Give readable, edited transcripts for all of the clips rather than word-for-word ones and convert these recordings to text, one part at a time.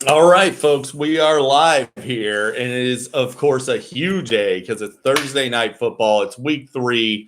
All right, folks, we are live here, and it is, of course, a huge day because it's Thursday night football. It's week 3.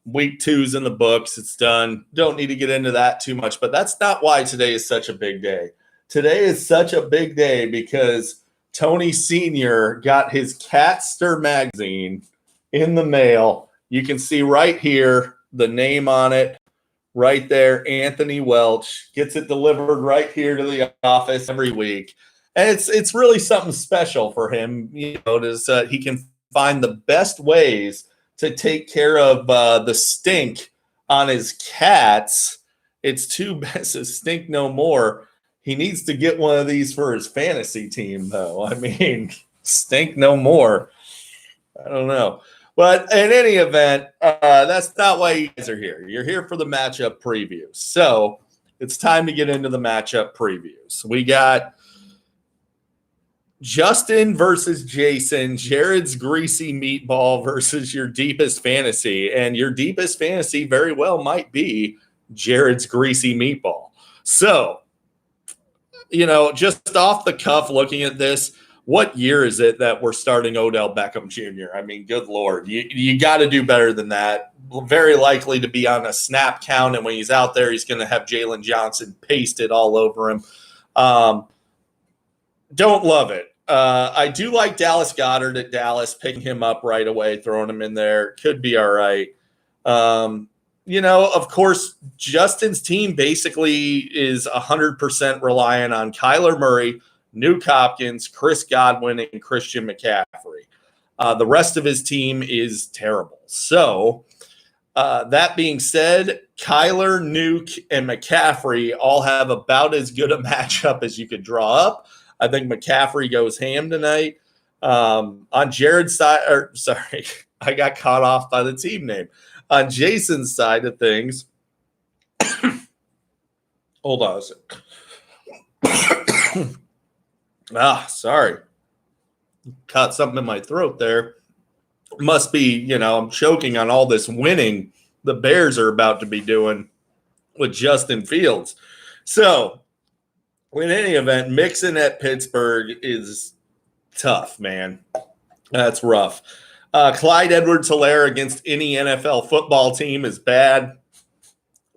Week 2's in the books. It's done. Don't need to get into that too much, but that's not why today is such a big day. Today is such a big day because Tony Sr. got his Catster magazine in the mail. You can see right here the name on it. Right there, Anthony Welch gets it delivered right here to the office every week, and it's really something special for him. He can find the best ways to take care of the stink on his cats. It's too bad to stink no more. He needs to get one of these for his fantasy team, though. I mean, stink no more. I don't know. But in any event, that's not why you guys are here. You're here for the matchup previews. So it's time to get into the matchup previews. We got Justin versus Jason, Jared's greasy meatball versus your deepest fantasy. And your deepest fantasy very well might be Jared's greasy meatball. So, just off the cuff looking at this, what year is it that we're starting Odell Beckham Jr.? I mean, good Lord. You got to do better than that. Very likely to be on a snap count, and when he's out there, he's going to have Jalen Johnson pasted all over him. Don't love it. I do like Dallas Goedert at Dallas, picking him up right away, throwing him in there. Could be all right. Of course, Justin's team basically is 100% reliant on Kyler Murray, Nuke Hopkins, Chris Godwin, and Christian McCaffrey. The rest of his team is terrible. So that being said, Kyler, Nuke, and McCaffrey all have about as good a matchup as you could draw up. I think McCaffrey goes ham tonight. On Jared's side, I got caught off by the team name. On Jason's side of things, hold on a second. Sorry. Caught something in my throat there. Must be, I'm choking on all this winning the Bears are about to be doing with Justin Fields. So, in any event, Mixon at Pittsburgh is tough, man. That's rough. Clyde Edwards-Helaire against any NFL football team is bad.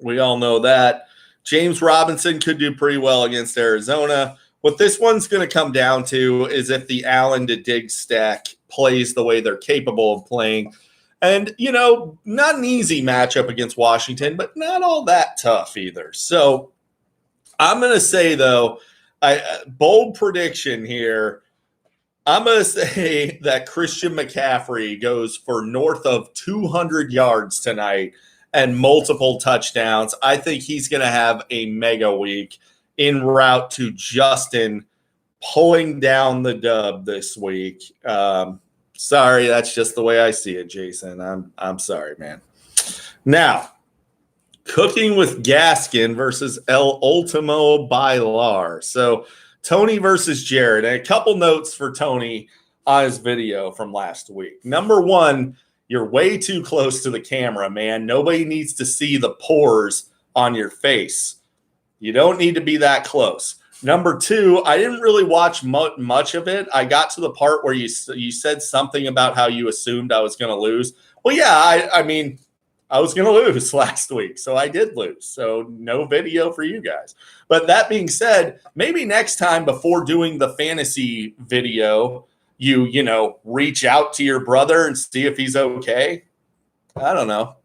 We all know that. James Robinson could do pretty well against Arizona. What this one's going to come down to is if the Allen to Diggs stack plays the way they're capable of playing. And, not an easy matchup against Washington, but not all that tough either. So I'm going to say, though, bold prediction here. I'm going to say that Christian McCaffrey goes for north of 200 yards tonight and multiple touchdowns. I think he's going to have a mega week en route to Justin pulling down the dub this week. Sorry, that's just the way I see it, Jason. I'm sorry, man. Now, Cooking with Gaskin versus El Ultimo Bailar. So, Tony versus Jared. And a couple notes for Tony on his video from last week. Number one, you're way too close to the camera, man. Nobody needs to see the pores on your face. You don't need to be that close. Number two, I didn't really watch much of it. I got to the part where you said something about how you assumed I was going to lose. Well, yeah, I mean, I was going to lose last week, so I did lose. So no video for you guys. But that being said, maybe next time before doing the fantasy video, you reach out to your brother and see if he's okay. I don't know.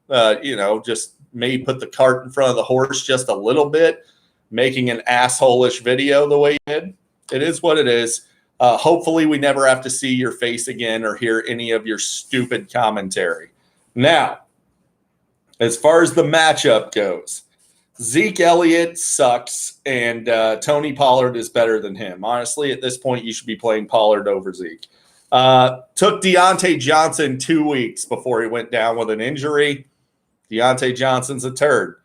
Just maybe put the cart in front of the horse just a little bit, making an asshole-ish video the way you did. It is what it is. Hopefully we never have to see your face again or hear any of your stupid commentary. Now, as far as the matchup goes, Zeke Elliott sucks, and Tony Pollard is better than him. Honestly, at this point, you should be playing Pollard over Zeke. Took Deontay Johnson 2 weeks before he went down with an injury. Deontay Johnson's a turd.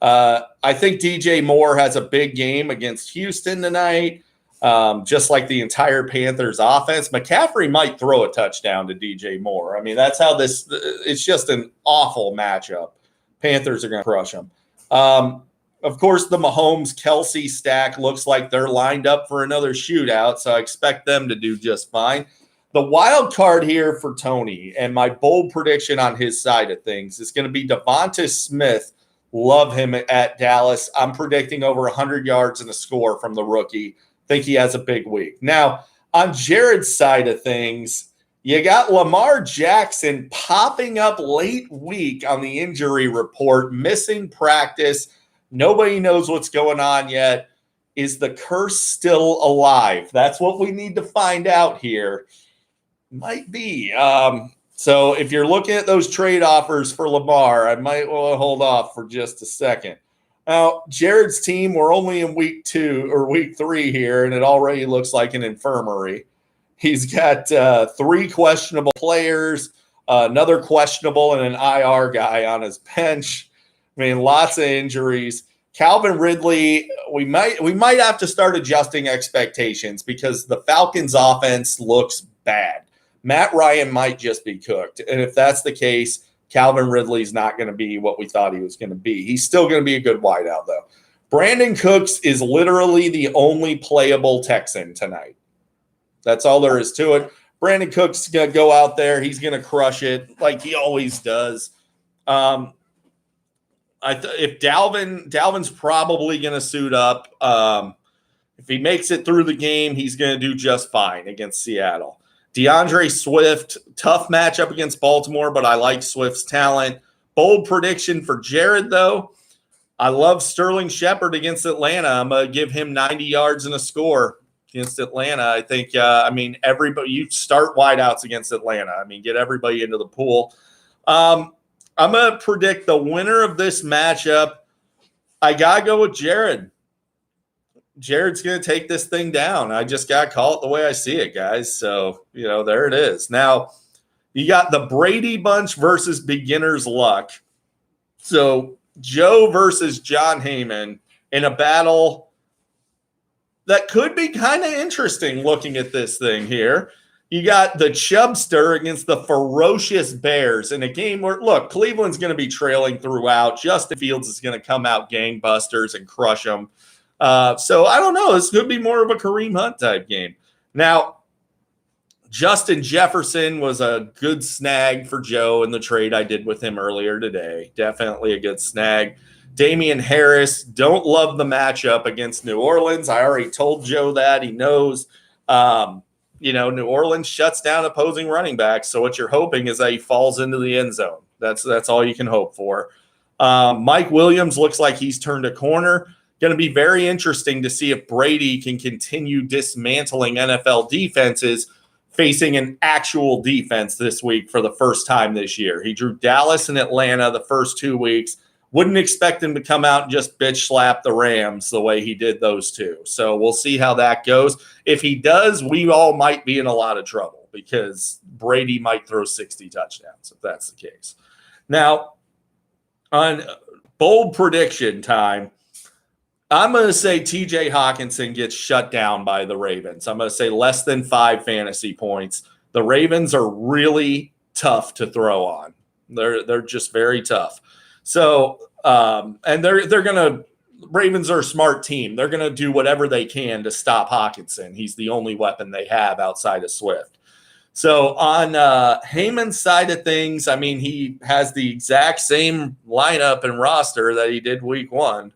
I think DJ Moore has a big game against Houston tonight, just like the entire Panthers offense. McCaffrey might throw a touchdown to DJ Moore. I mean, that's how it's just an awful matchup. Panthers are going to crush them. Of course, the Mahomes-Kelsey stack looks like they're lined up for another shootout, so I expect them to do just fine. The wild card here for Tony, and my bold prediction on his side of things, is going to be Devonta Smith. Love him at Dallas. I'm predicting over 100 yards and a score from the rookie. Think he has a big week. Now, on Jared's side of things, you got Lamar Jackson popping up late week on the injury report, missing practice. Nobody knows what's going on yet. Is the curse still alive? That's what we need to find out here. Might be. So if you're looking at those trade offers for Lamar, I might want to hold off for just a second. Now, Jared's team, we're only in week 2 or week 3 here, and it already looks like an infirmary. He's got 3 questionable players, another questionable, and an IR guy on his bench. I mean, lots of injuries. Calvin Ridley, we might have to start adjusting expectations because the Falcons' offense looks bad. Matt Ryan might just be cooked. And if that's the case, Calvin Ridley's not going to be what we thought he was going to be. He's still going to be a good wideout, though. Brandon Cooks is literally the only playable Texan tonight. That's all there is to it. Brandon Cooks is going to go out there. He's going to crush it like he always does. If Dalvin's probably going to suit up. If he makes it through the game, he's going to do just fine against Seattle. DeAndre Swift, tough matchup against Baltimore, but I like Swift's talent. Bold prediction for Jared, though. I love Sterling Shepard against Atlanta. I'm going to give him 90 yards and a score against Atlanta. I think, everybody, you start wideouts against Atlanta. Get everybody into the pool. I'm going to predict the winner of this matchup. I got to go with Jared. Jared's going to take this thing down. I just got to call it the way I see it, guys. So, there it is. Now, you got the Brady Bunch versus Beginner's Luck. So, Joe versus John Heyman in a battle that could be kind of interesting looking at this thing here. You got the Chubster against the ferocious Bears in a game where, look, Cleveland's going to be trailing throughout. Justin Fields is going to come out gangbusters and crush them. So I don't know. This could be more of a Kareem Hunt type game. Now, Justin Jefferson was a good snag for Joe in the trade I did with him earlier today. Definitely a good snag. Damian Harris, don't love the matchup against New Orleans. I already told Joe that. He knows. New Orleans shuts down opposing running backs. So what you're hoping is that he falls into the end zone. That's all you can hope for. Mike Williams looks like he's turned a corner. Going to be very interesting to see if Brady can continue dismantling NFL defenses facing an actual defense this week for the first time this year. He drew Dallas and Atlanta the first 2 weeks. Wouldn't expect him to come out and just bitch slap the Rams the way he did those two. So we'll see how that goes. If he does, we all might be in a lot of trouble because Brady might throw 60 touchdowns if that's the case. Now, on bold prediction time, I'm going to say TJ Hawkinson gets shut down by the Ravens. I'm going to say less than 5 fantasy points. The Ravens are really tough to throw on. They're just very tough. So, and they're going to – Ravens are a smart team. They're going to do whatever they can to stop Hawkinson. He's the only weapon they have outside of Swift. So on Heyman's side of things, he has the exact same lineup and roster that he did week 1.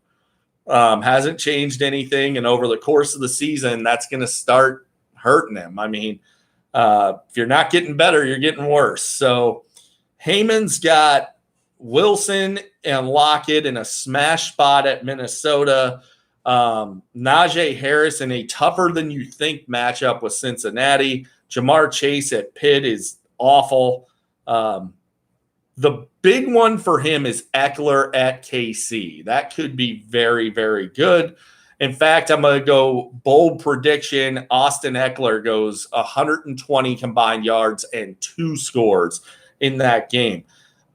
Hasn't changed anything, and over the course of the season, that's going to start hurting him. If you're not getting better, you're getting worse. So Heyman's got Wilson and Lockett in a smash spot at Minnesota. Najee Harris in a tougher than you think matchup with Cincinnati. Jamar Chase at Pitt is awful. The big one for him is Eckler at KC. That could be very, very good. In fact, I'm going to go bold prediction. Austin Eckler goes 120 combined yards and 2 scores in that game.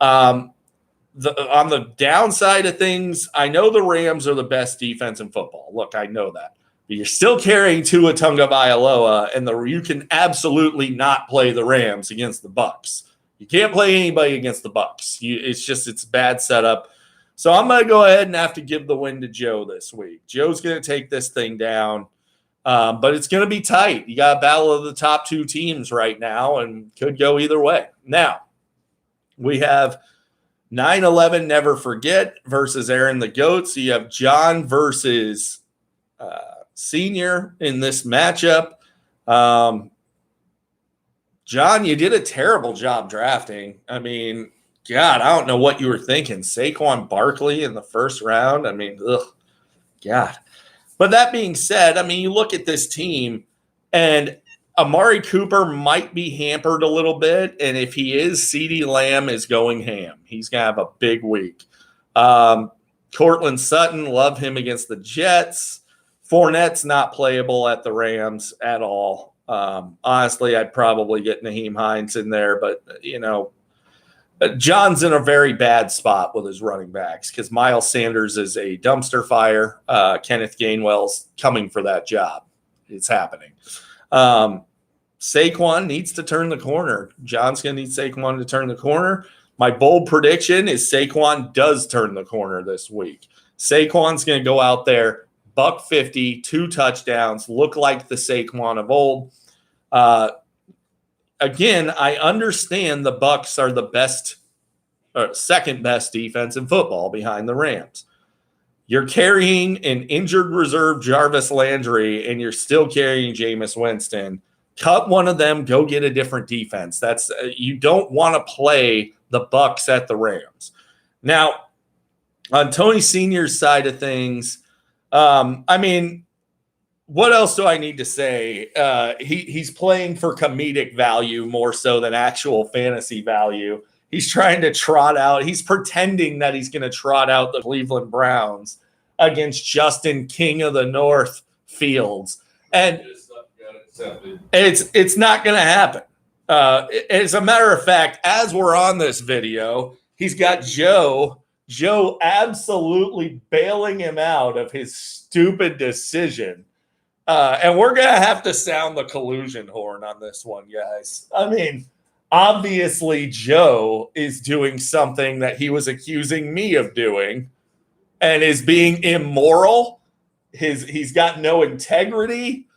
On the downside of things, I know the Rams are the best defense in football. Look, I know that. But you're still carrying Tua Tagovailoa, and you can absolutely not play the Rams against the Bucs. You can't play anybody against the Bucs. It's a bad setup. So I'm going to go ahead and have to give the win to Joe this week. Joe's going to take this thing down, but it's going to be tight. You got a battle of the top two teams right now and could go either way. Now, we have 9/11 Never Forget versus Aaron the Goat. So you have John versus Senior in this matchup. John, you did a terrible job drafting. I mean, God, I don't know what you were thinking. Saquon Barkley in the first round. I mean, God. But that being said, I mean, you look at this team, and Amari Cooper might be hampered a little bit. And if he is, CeeDee Lamb is going ham. He's going to have a big week. Cortland Sutton, love him against the Jets. Fournette's not playable at the Rams at all. Honestly, I'd probably get Naheem Hines in there, but, John's in a very bad spot with his running backs because Miles Sanders is a dumpster fire. Kenneth Gainwell's coming for that job. It's happening. Saquon needs to turn the corner. John's going to need Saquon to turn the corner. My bold prediction is Saquon does turn the corner this week. Saquon's going to go out there, $150, 2 touchdowns, look like the Saquon of old. Again, I understand the Bucs are the best or second best defense in football behind the Rams. You're carrying an injured reserve Jarvis Landry, and you're still carrying Jameis Winston. Cut one of them, go get a different defense. That's you don't want to play the Bucs at the Rams. Now, on Tony Sr.'s side of things, I mean, what else do I need to say? He's playing for comedic value more so than actual fantasy value. He's trying to trot out. He's pretending that he's going to trot out the Cleveland Browns against Justin King of the North Fields. And it's not going to happen. As a matter of fact, as we're on this video, he's got Joe absolutely bailing him out of his stupid decision. And we're going to have to sound the collusion horn on this one, guys. I mean, obviously, Joe is doing something that he was accusing me of doing and is being immoral. He's got no integrity.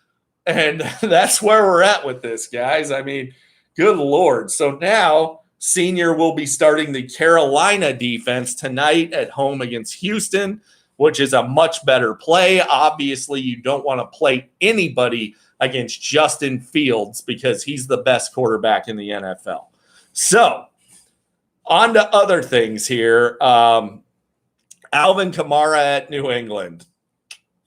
And that's where we're at with this, guys. I mean, good Lord. So now Senior will be starting the Carolina defense tonight at home against Houston, which is a much better play. Obviously, you don't want to play anybody against Justin Fields because he's the best quarterback in the NFL. So, on to other things here. Alvin Kamara at New England.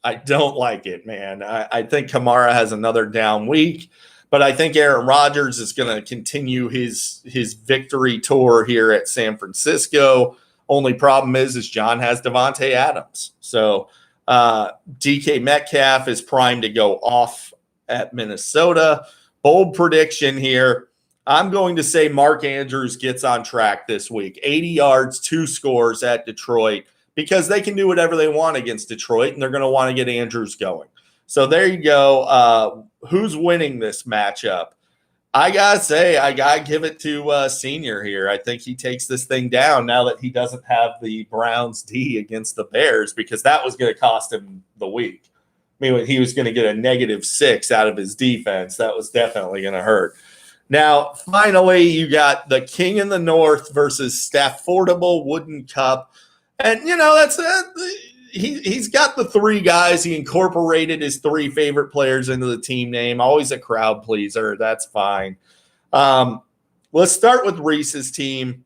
I don't like it, man. I think Kamara has another down week, but I think Aaron Rodgers is going to continue his victory tour here at San Francisco. Only problem is John has Devontae Adams. So DK Metcalf is primed to go off at Minnesota. Bold prediction here. I'm going to say Mark Andrews gets on track this week. 80 yards, 2 scores at Detroit because they can do whatever they want against Detroit, and they're going to want to get Andrews going. So there you go. Who's winning this matchup? I got to say, I got to give it to Senior here. I think he takes this thing down now that he doesn't have the Browns D against the Bears because that was going to cost him the week. I mean, he was going to get a -6 out of his defense. That was definitely going to hurt. Now, finally, you got the King in the North versus Staffordable Wooden Cup. And, that's he's got the 3 guys. He incorporated his 3 favorite players into the team name. Always a crowd pleaser. That's fine. Let's start with Reese's team.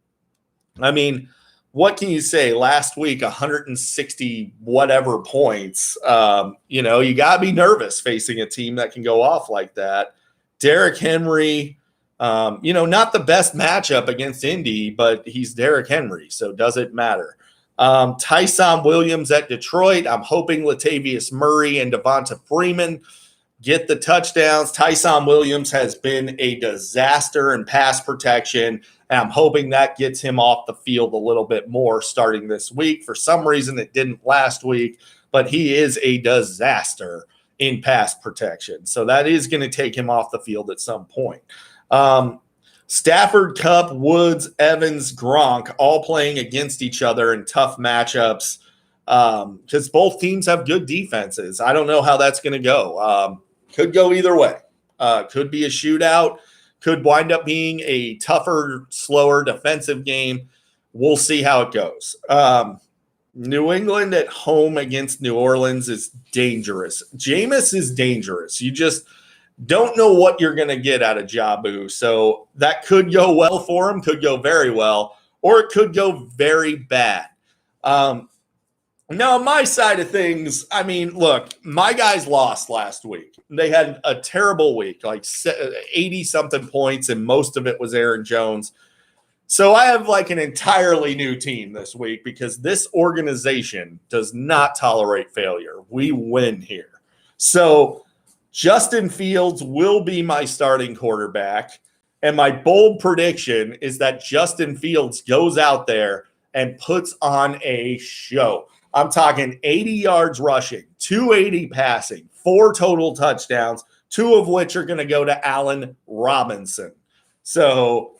I mean, what can you say? Last week, 160 whatever points. You got to be nervous facing a team that can go off like that. Derrick Henry, not the best matchup against Indy, but he's Derrick Henry, so does it matter? Tyson Williams at Detroit. I'm hoping Latavius Murray and Devonta Freeman get the touchdowns. Tyson Williams has been a disaster in pass protection, and I'm hoping that gets him off the field a little bit more starting this week. For some reason, it didn't last week, but he is a disaster in pass protection. So that is going to take him off the field at some point. Stafford, Kupp, Woods, Evans, Gronk all playing against each other in tough matchups because both teams have good defenses. I don't know how that's going to go. Could go either way. Could be a shootout. Could wind up being a tougher, slower defensive game. We'll see how it goes. New England at home against New Orleans is dangerous. Jameis is dangerous. You just don't know what you're going to get out of Jabu. So that could go well for him, could go very well, or it could go very bad. Now, on my side of things, I mean, look, my guys lost last week. They had a terrible week, like 80-something points, and most of it was Aaron Jones. So I have like an entirely new team this week because this organization does not tolerate failure. We win here. So Justin Fields will be my starting quarterback. And my bold prediction is that Justin Fields goes out there and puts on a show. I'm talking 80 yards rushing, 280 passing, 4 total touchdowns, 2 of which are going to go to Allen Robinson. So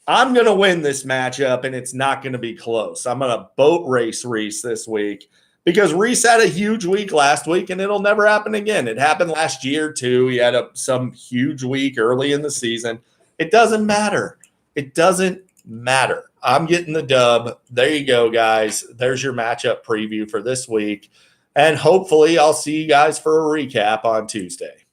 I'm going to win this matchup, and it's not going to be close. I'm going to boat race Reese this week because Reese had a huge week last week, and it'll never happen again. It happened last year, too. He had some huge week early in the season. It doesn't matter. It doesn't matter. I'm getting the dub. There you go, guys. There's your matchup preview for this week. And hopefully I'll see you guys for a recap on Tuesday.